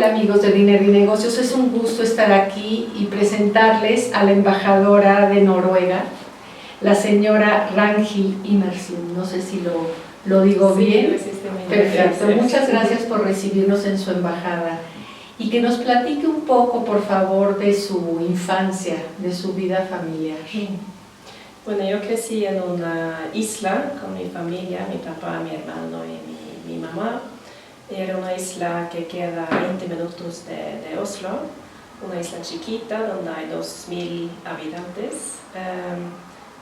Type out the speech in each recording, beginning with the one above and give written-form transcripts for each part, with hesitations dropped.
Hola amigos de Dinero y Negocios, es un gusto estar aquí y presentarles a la embajadora de Noruega, la señora Ragnhild Imerslund. No sé si lo digo bien. Perfecto, muchas gracias por recibirnos en su embajada. Y que nos platique un poco, por favor, de su infancia, de su vida familiar. Bueno, yo crecí en una isla con mi familia, mi papá, mi hermano y mi mamá. Era una isla que queda a 20 minutos de Oslo, una isla chiquita donde hay 2.000 habitantes.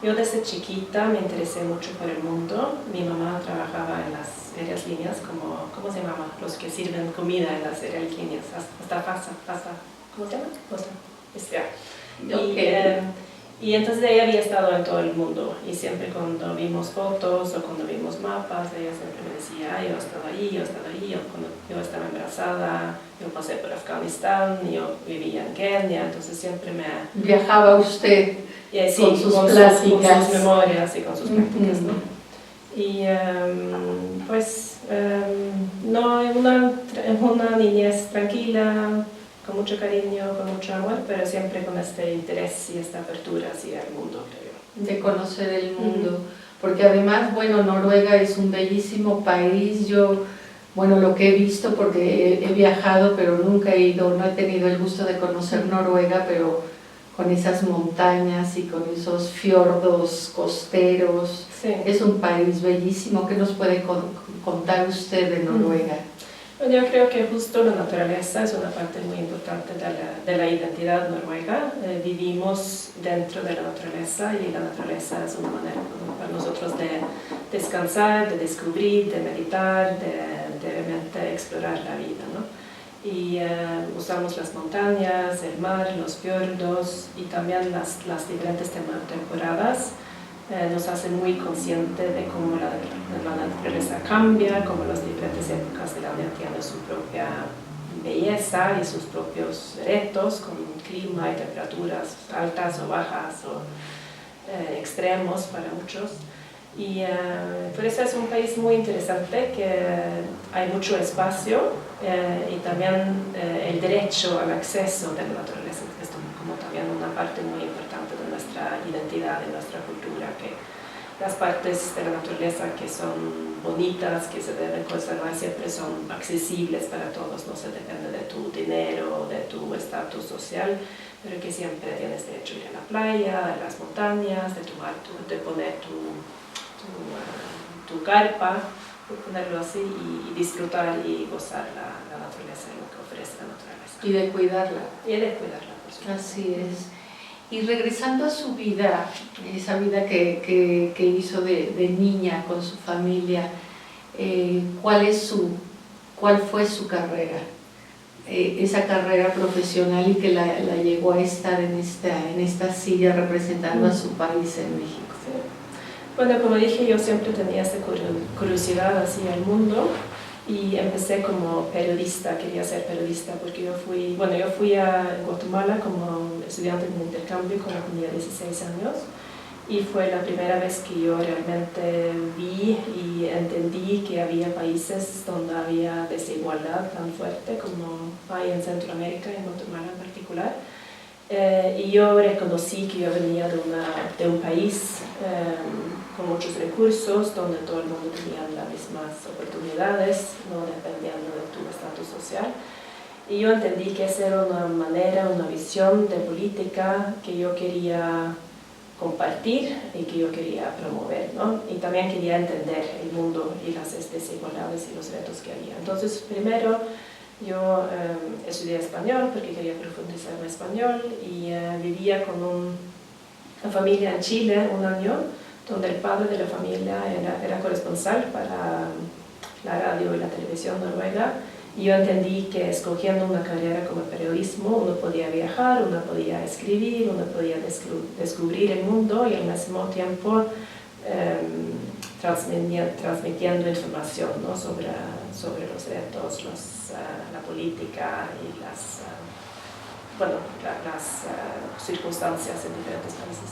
Yo desde chiquita me interesé mucho por el mundo. Mi mamá trabajaba en las aerolíneas, ¿cómo se llama? Los que sirven comida en las aerolíneas, hasta pasa, ¿cómo se llama? Y entonces ella había estado en todo el mundo y siempre cuando vimos fotos o cuando vimos mapas, ella siempre me decía, yo he estado ahí, o cuando yo estaba embarazada, yo pasé por Afganistán, yo vivía en Kenia, entonces siempre me... ¿Viajaba usted sí, con sus pláticas? Con sus memorias y con sus prácticas, ¿no? Y no, una niñez tranquila, con mucho cariño, con mucho amor, pero siempre con este interés y esta apertura hacia el mundo, creo. De conocer el mundo, porque además, bueno, Noruega es un bellísimo país. Yo, bueno, lo que he visto, porque he viajado, pero nunca he ido, no he tenido el gusto de conocer Noruega, pero con esas montañas y con esos fiordos costeros, sí. Es un país bellísimo. ¿Qué nos puede contar usted de Noruega? Bueno, yo creo que justo la naturaleza es una parte muy importante de la identidad noruega. Vivimos dentro de la naturaleza y la naturaleza es una manera para nosotros de descansar, de descubrir, de meditar, de realmente explorar la vida, ¿no? Y usamos las montañas, el mar, los fiordos y también las diferentes temporadas. Nos hace muy consciente de cómo la naturaleza cambia, cómo las diferentes épocas del año tienen su propia belleza y sus propios retos con clima y temperaturas altas o bajas o extremos para muchos. Y por eso es un país muy interesante, que hay mucho espacio y también el derecho al acceso de la naturaleza es como también una parte muy importante de nuestra identidad, de nuestra cultura, que las partes de la naturaleza que son bonitas, que se deben conservar, siempre son accesibles para todos, no se depende de tu dinero, de tu estatus social, pero que siempre tienes derecho a ir a la playa, a las montañas, de poner tu carpa, por ponerlo así, y disfrutar y gozar la naturaleza y lo que ofrece la naturaleza. Y de cuidarla. Y de cuidarla, por supuesto. Así es. Y regresando a su vida, esa vida que hizo de niña con su familia, ¿cuál fue su carrera? Esa carrera profesional y que la llevó a estar en esta silla representando a su país en México. Sí. Bueno, como dije, yo siempre tenía esta curiosidad hacia el mundo y empecé como periodista, quería ser periodista porque yo fui a Guatemala como estudiante de intercambio cuando tenía 16 años y fue la primera vez que yo realmente vi y entendí que había países donde había desigualdad tan fuerte como hay en Centroamérica y en Guatemala en particular. Y yo reconocí que yo venía de un país con muchos recursos, donde todo el mundo tenía las mismas oportunidades, no dependiendo de tu estatus social. Y yo entendí que esa era una manera, una visión de política que yo quería compartir y que yo quería promover, ¿no? Y también quería entender el mundo y las desigualdades y los retos que había. Entonces, primero, yo estudié español porque quería profundizar en español y vivía con una familia en Chile un año, donde el padre de la familia era corresponsal para la radio y la televisión noruega. Y yo entendí que escogiendo una carrera como periodismo uno podía viajar, uno podía escribir, uno podía descubrir el mundo y al mismo tiempo transmitiendo información, ¿no? sobre los retos, la política y las circunstancias en diferentes países.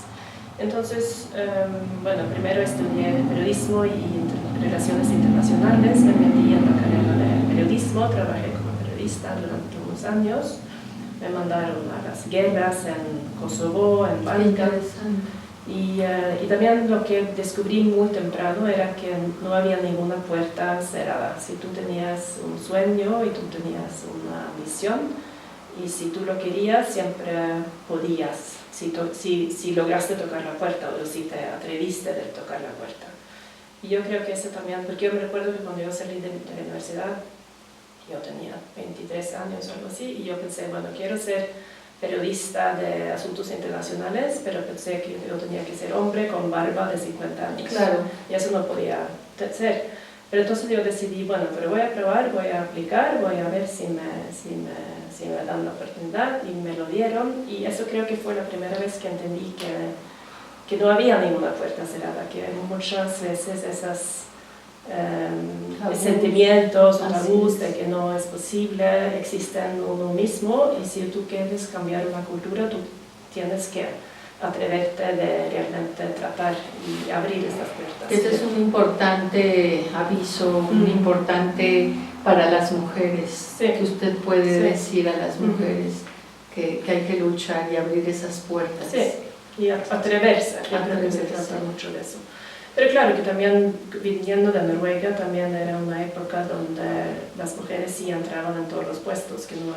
Entonces, primero estudié periodismo y relaciones internacionales, me metí en la carrera de periodismo, trabajé como periodista durante unos años. Me mandaron a las guerras en Kosovo, en Balkan. Y también lo que descubrí muy temprano era que no había ninguna puerta cerrada. Si tú tenías un sueño y tú tenías una misión, y si tú lo querías, siempre podías, si lograste tocar la puerta o si te atreviste de tocar la puerta. Y yo creo que eso también, porque yo me recuerdo que cuando yo salí de la universidad, yo tenía 23 años o algo así, y yo pensé, bueno, quiero ser periodista de asuntos internacionales, pero pensé que yo tenía que ser hombre con barba de 50 años. Claro. Y eso no podía ser. Pero entonces yo decidí, bueno, pero voy a probar, voy a aplicar, voy a ver si me dan la oportunidad, y me lo dieron. Y eso creo que fue la primera vez que entendí que no había ninguna puerta cerrada, que muchas veces esos sentimientos o tabús de que no es posible existen en uno mismo, y si tú quieres cambiar una cultura, tú tienes que atreverte de realmente tratar y abrir estas puertas. Ese es un importante aviso, muy importante para las mujeres, que usted puede decir a las mujeres que hay que luchar y abrir esas puertas. Sí, y atreverse, yo creo que se trata mucho de eso. Pero claro que también, viniendo de Noruega, también era una época donde las mujeres sí entraban en todos los puestos, que no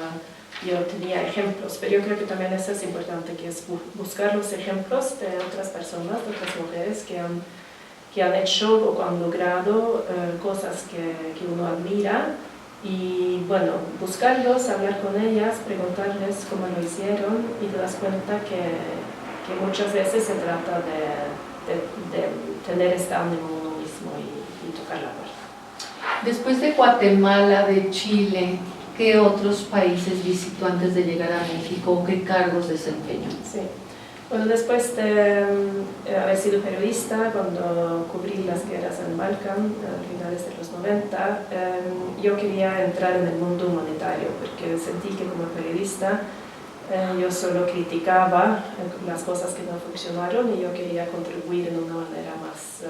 yo tenía ejemplos, pero yo creo que también eso es importante, que es buscar los ejemplos de otras personas, de otras mujeres que han hecho o han logrado cosas que uno admira, y bueno, buscarlos, hablar con ellas, preguntarles cómo lo hicieron, y te das cuenta que muchas veces se trata de tener este ánimo uno mismo y tocar la puerta. Después de Guatemala, de Chile, ¿qué otros países visitó antes de llegar a México o qué cargos desempeñó? Sí. Bueno, después de haber sido periodista, cuando cubrí las guerras en Balkan, a finales de los 90, yo quería entrar en el mundo humanitario, porque sentí que como periodista yo solo criticaba las cosas que no funcionaron, y yo quería contribuir en una manera más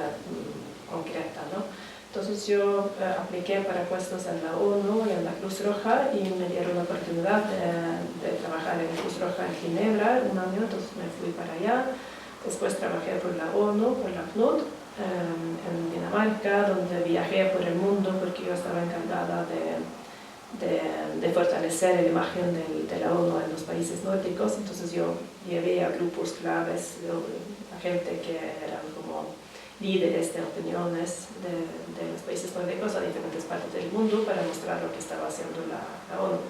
concreta, ¿no? Entonces yo apliqué para puestos en la ONU y en la Cruz Roja, y me dieron la oportunidad de trabajar en la Cruz Roja en Ginebra un año, entonces me fui para allá. Después trabajé por la ONU, por la PNUD, en Dinamarca, donde viajé por el mundo porque yo estaba encargada de fortalecer la imagen de la ONU en los países nórdicos. Entonces yo llevé a grupos claves, a gente que eran como líderes de opiniones de los países nórdicos a diferentes partes del mundo para mostrar lo que estaba haciendo la ONU.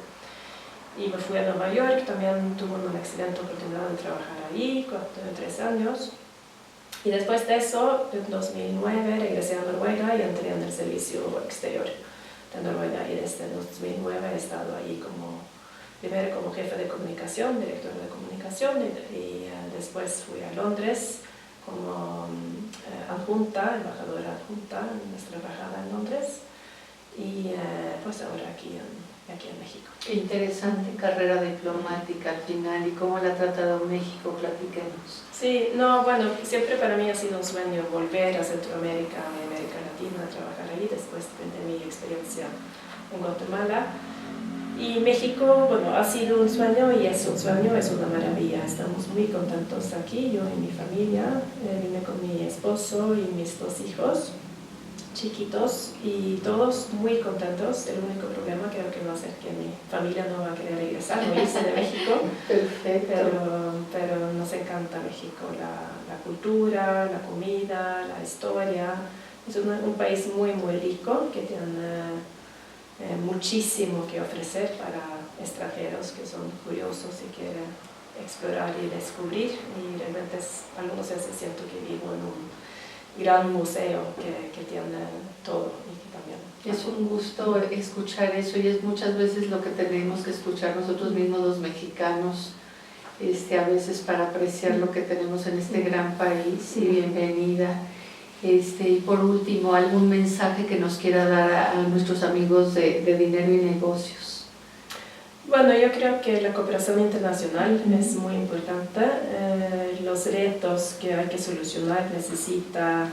Y me fui a Nueva York, también tuve una excelente oportunidad de trabajar ahí, 3 años. Y después de eso, en 2009, regresé a Noruega y entré en el servicio exterior de Noruega, y desde 2009 he estado ahí primero como jefe de comunicación, director de comunicación, y después fui a Londres como embajadora adjunta en nuestra embajada en Londres, y pues ahora aquí en México. Qué interesante carrera diplomática al final, y cómo la ha tratado México, platiquemos. Sí, no, bueno, siempre para mí ha sido un sueño volver a Centroamérica, a América Latina, a trabajar ahí después de mi experiencia en Guatemala. Y México, bueno, ha sido un sueño y es un sueño, es una maravilla. Estamos muy contentos aquí, yo y mi familia. Vine con mi esposo y mis 2 hijos chiquitos, y todos muy contentos. El único problema creo que va a ser que mi familia no va a querer regresar, no irse de México. Perfecto. Pero nos encanta México, la cultura, la comida, la historia. Es un país muy, muy rico, que tiene muchísimo que ofrecer para extranjeros que son curiosos y quieren explorar y descubrir, y realmente algunas veces siento que vivo en un gran museo que tiene todo, y que también... Es un gusto escuchar eso, y es muchas veces lo que tenemos que escuchar nosotros mismos los mexicanos, a veces para apreciar lo que tenemos en este gran país. Y bienvenida. Y por último, algún mensaje que nos quiera dar a nuestros amigos de Dinero y Negocios. Bueno, yo creo que la cooperación internacional es muy importante. Los retos que hay que solucionar necesita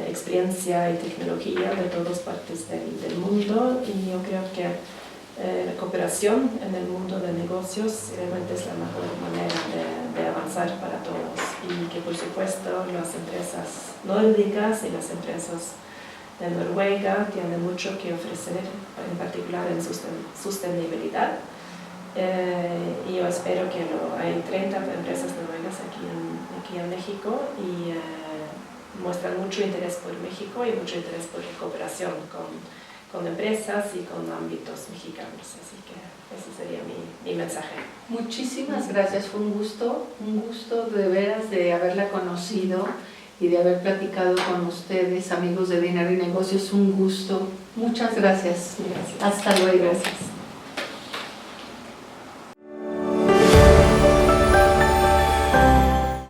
experiencia y tecnología de todas partes del mundo, y yo creo que la cooperación en el mundo de negocios realmente es la mejor manera de avanzar para todos, y que por supuesto las empresas nórdicas y las empresas de Noruega tienen mucho que ofrecer, en particular en sostenibilidad. Y yo espero que hay 30 empresas noruegas aquí en México, y muestran mucho interés por México y mucho interés por la cooperación con empresas y con ámbitos mexicanos. Así que ese sería mi mensaje. Muchísimas gracias, fue un gusto de veras de haberla conocido y de haber platicado con ustedes, amigos de Dinero y Negocios, un gusto. Muchas gracias. Gracias. Hasta luego. Gracias.